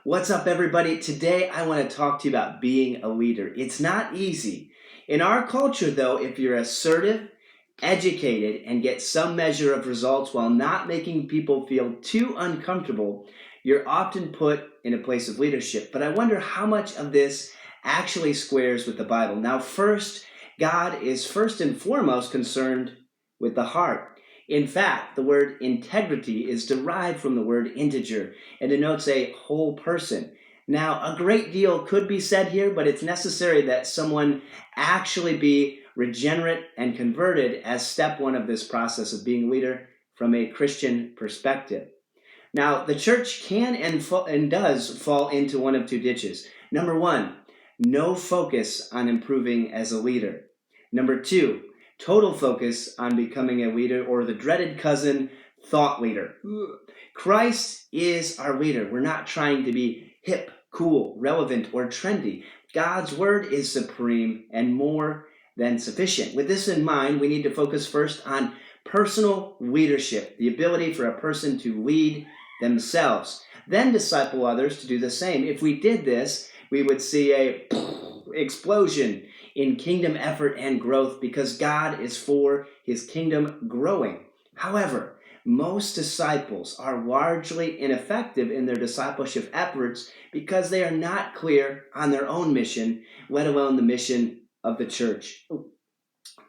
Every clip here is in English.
What's up, everybody? Today, I want to talk to you about being a leader. It's not easy. In our culture, though, if you're assertive, educated, and get some measure of results while not making people feel too uncomfortable, you're often put in a place of leadership. But I wonder how much of this actually squares with the Bible. Now, first, God is first and foremost concerned with the heart. In fact, the word integrity is derived from the word integer and denotes a whole person. Now, a great deal could be said here, but it's necessary that someone actually be regenerate and converted as step one of this process of being a leader from a Christian perspective. Now, the church can and does fall into one of two ditches. Number one, no focus on improving as a leader. Number two, total focus on becoming a leader, or the dreaded cousin, thought leader. Christ is our leader. We're not trying to be hip, cool, relevant, or trendy. God's word is supreme and more than sufficient. With this in mind, we need to focus first on personal leadership, the ability for a person to lead themselves, then disciple others to do the same. If we did this, we would see a explosion in kingdom effort and growth because God is for his kingdom growing. However, most disciples are largely ineffective in their discipleship efforts because they are not clear on their own mission, let alone the mission of the church.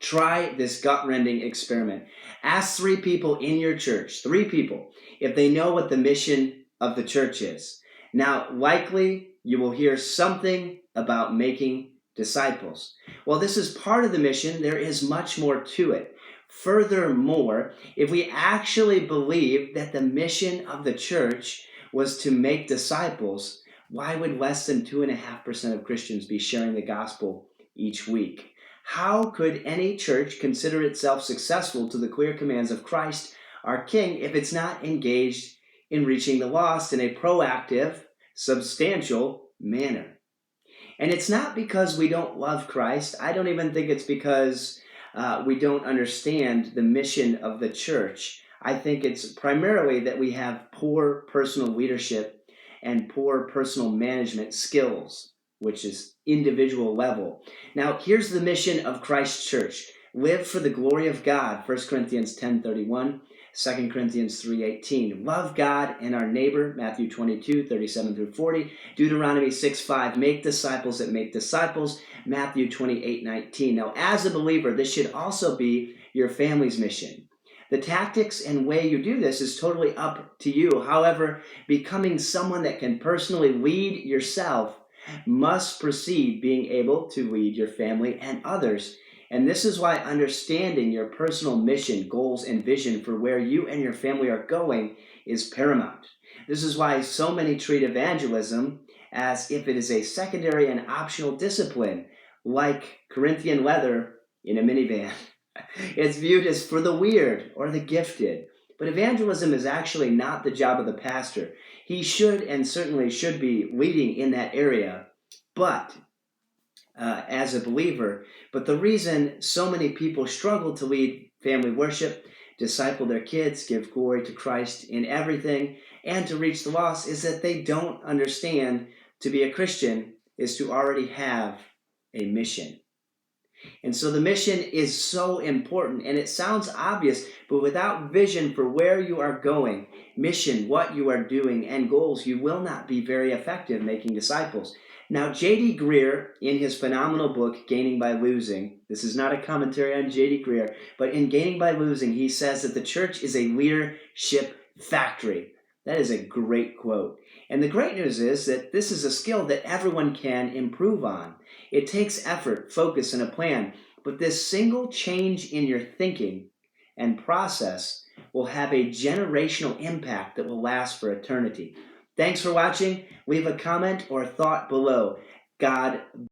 Try this gut-rending experiment. Ask three people in your church, three people, if they know what the mission of the church is. Now, likely you will hear something about making disciples. Well, this is part of the mission. There is much more to it. Furthermore, if we actually believe that the mission of the church was to make disciples, why would less than 2.5% of Christians be sharing the gospel each week? How could any church consider itself successful to the clear commands of Christ, our King, if it's not engaged in reaching the lost in a proactive, substantial manner? And it's not because we don't love Christ. I don't even think it's because we don't understand the mission of the church. I think it's primarily that we have poor personal leadership and poor personal management skills, which is individual level. Now, here's the mission of Christ's church. Live for the glory of God, 1 Corinthians 10:31, 2 Corinthians 3:18. Love God and our neighbor, Matthew 22:37 through 40. Deuteronomy 6:5. Make disciples that make disciples, Matthew 28:19. Now, as a believer, this should also be your family's mission. The tactics and way you do this is totally up to you. However, becoming someone that can personally lead yourself must precede being able to lead your family and others. And this is why understanding your personal mission, goals, and vision for where you and your family are going is paramount. This is why so many treat evangelism as if it is a secondary and optional discipline, like Corinthian leather in a minivan. It's viewed as for the weird or the gifted. But evangelism is actually not the job of the pastor. He should and certainly should be leading in that area, but as a believer. But the reason so many people struggle to lead family worship, disciple their kids, give glory to Christ in everything, and to reach the lost is that they don't understand to be a Christian is to already have a mission. And so the mission is so important, and it sounds obvious, but without vision for where you are going, mission, what you are doing, and goals, you will not be very effective making disciples. Now, J.D. Greear, in his phenomenal book, Gaining by Losing, this is not a commentary on J.D. Greear, but in Gaining by Losing, he says that the church is a leadership factory. That is a great quote. And the great news is that this is a skill that everyone can improve on. It takes effort, focus, and a plan, but this single change in your thinking and process will have a generational impact that will last for eternity. Thanks for watching. Leave a comment or thought below. God